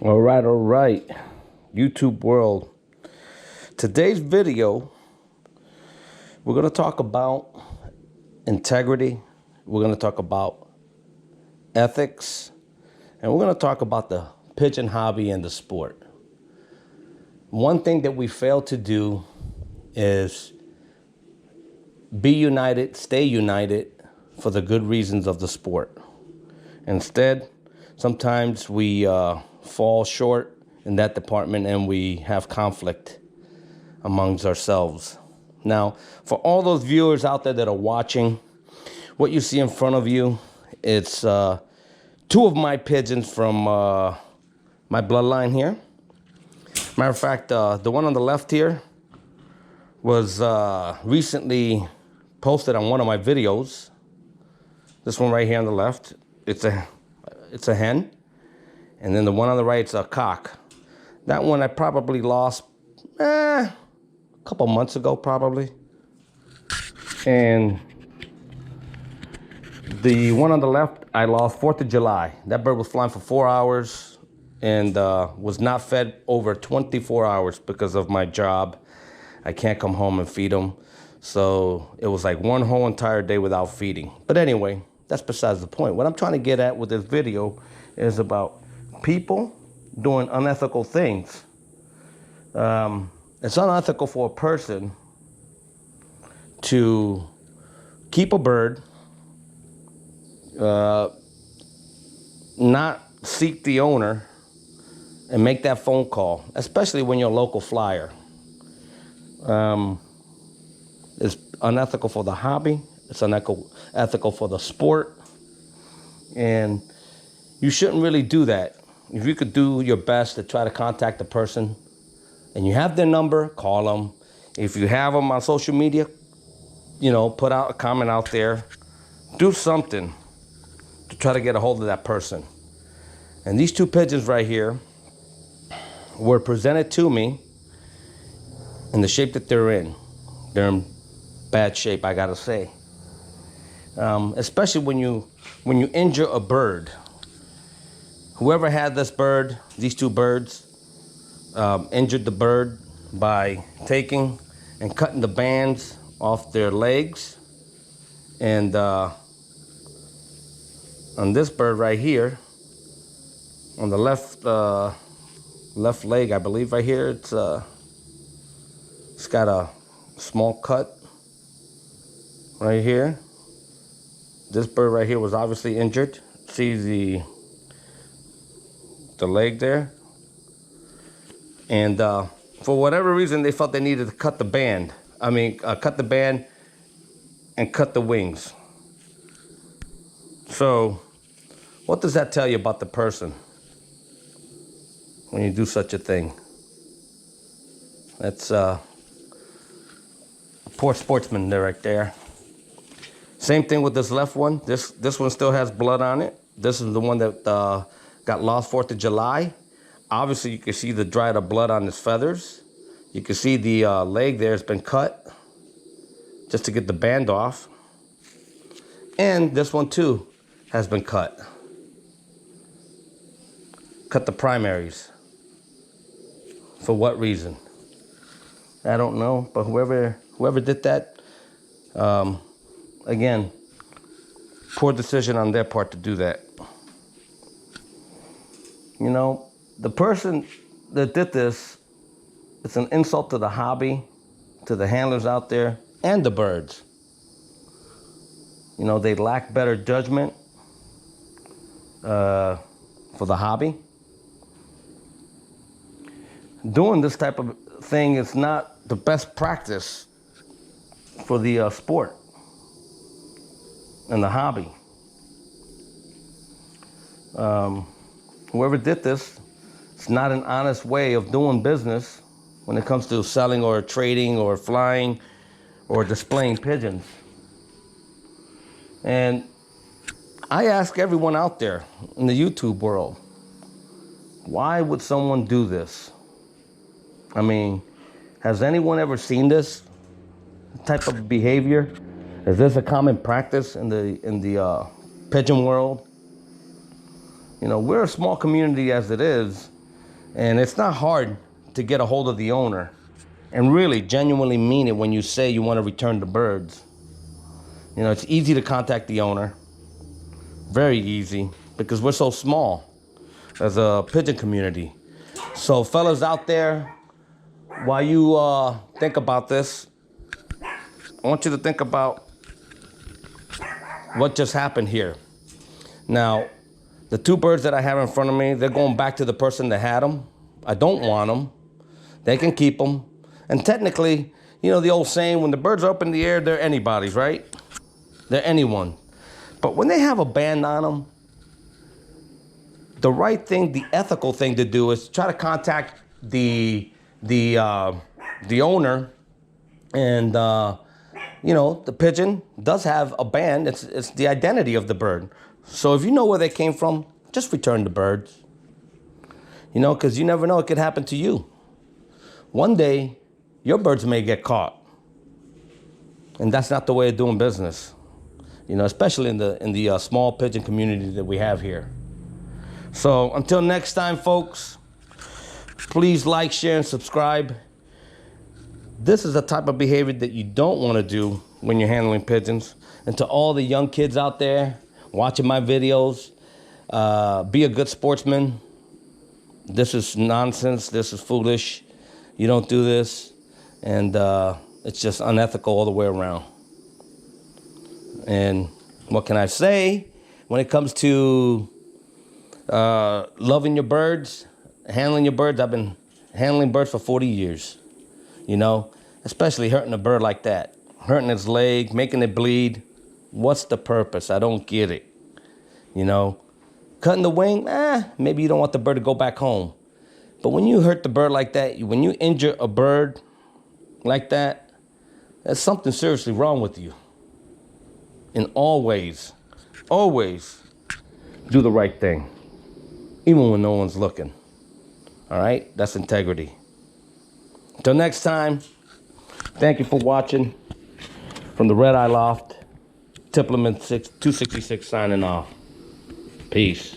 All right. YouTube world. Today's video, we're going to talk about integrity. We're going to talk about ethics. And we're going to talk about the pigeon hobby and the sport. One thing that we fail to do is be united, stay united for the good reasons of the sport. Instead, sometimes we fall short in that department and we have conflict amongst ourselves. Now, for all those viewers out there that are watching, what you see in front of you, it's two of my pigeons from my bloodline here. Matter of fact, the one on the left here was recently posted on one of my videos. This one right here on the left, it's a hen. And then the one on the right's a cock. That one I probably lost a couple months ago, probably. And the one on the left, I lost 4th of July. That bird was flying for 4 hours and was not fed over 24 hours because of my job. I can't come home and feed them. So it was like one whole entire day without feeding. But anyway, that's besides the point. What I'm trying to get at with this video is about people doing unethical things. It's unethical for a person to keep a bird, not seek the owner, and make that phone call, especially when you're a local flyer. It's unethical for the hobby. It's unethical for the sport. And you shouldn't really do that. If you could do your best to try to contact the person and you have their number, call them. If you have them on social media, put out a comment out there. Do something to try to get a hold of that person. And these two pigeons right here were presented to me in the shape that they're in. They're in bad shape, I gotta say. Especially when you injure a bird. Whoever had this bird, these two birds, injured the bird by taking and cutting the bands off their legs. And on this bird right here, on the left leg, I believe right here, it's got a small cut right here. This bird right here was obviously injured. See the leg there? And for whatever reason, they felt they needed to cut the band. Cut the band and cut the wings. So, what does that tell you about the person when you do such a thing? That's a poor sportsman there, right there. Same thing with this left one. This one still has blood on it. This is the one that got lost 4th of July. Obviously, you can see the dried up blood on his feathers. You can see the leg there has been cut just to get the band off. And this one too has been cut. Cut the primaries. For what reason? I don't know, but whoever did that, again, poor decision on their part to do that. The person that did this, it's an insult to the hobby, to the handlers out there, and the birds. They lack better judgment for the hobby. Doing this type of thing is not the best practice for the sport and the hobby. Whoever did this, it's not an honest way of doing business when it comes to selling or trading or flying or displaying pigeons. And I ask everyone out there in the YouTube world, why would someone do this? Has anyone ever seen this type of behavior? Is this a common practice in the pigeon world? We're a small community as it is, And it's not hard to get a hold of the owner and really genuinely mean it when you say you want to return the birds. You know, it's easy to contact the owner. Very easy, because we're so small as a pigeon community. So fellas out there, while you think about this, I want you to think about what just happened here. Now, the two birds that I have in front of me, they're going back to the person that had them. I don't want them. They can keep them. And technically, you know the old saying, when the birds are up in the air, they're anybody's, right? They're anyone. But when they have a band on them, the right thing, the ethical thing to do is try to contact the owner. And you know, the pigeon does have a band. It's the identity of the bird. So if you know where they came from, just return the birds. You know, because you never know, it could happen to you. One day, your birds may get caught. And that's not the way of doing business. You know, especially in the small pigeon community that we have here. So until next time, folks, please like, share, and subscribe. This is the type of behavior that you don't want to do when you're handling pigeons. And to all the young kids out there watching my videos, be a good sportsman. This is nonsense. This is foolish. You don't do this. And it's just unethical all the way around. And what can I say when it comes to loving your birds, handling your birds? I've been handling birds for 40 years. You know, especially hurting a bird like that, hurting its leg, making it bleed. What's the purpose? I don't get it. You know, cutting the wing, maybe you don't want the bird to go back home. But when you hurt the bird like that, when you injure a bird like that, there's something seriously wrong with you. And always do the right thing, even when no one's looking. All right? That's integrity. Until next time, thank you for watching. From the Red Eye Loft, Tippleman 266 signing off. Peace.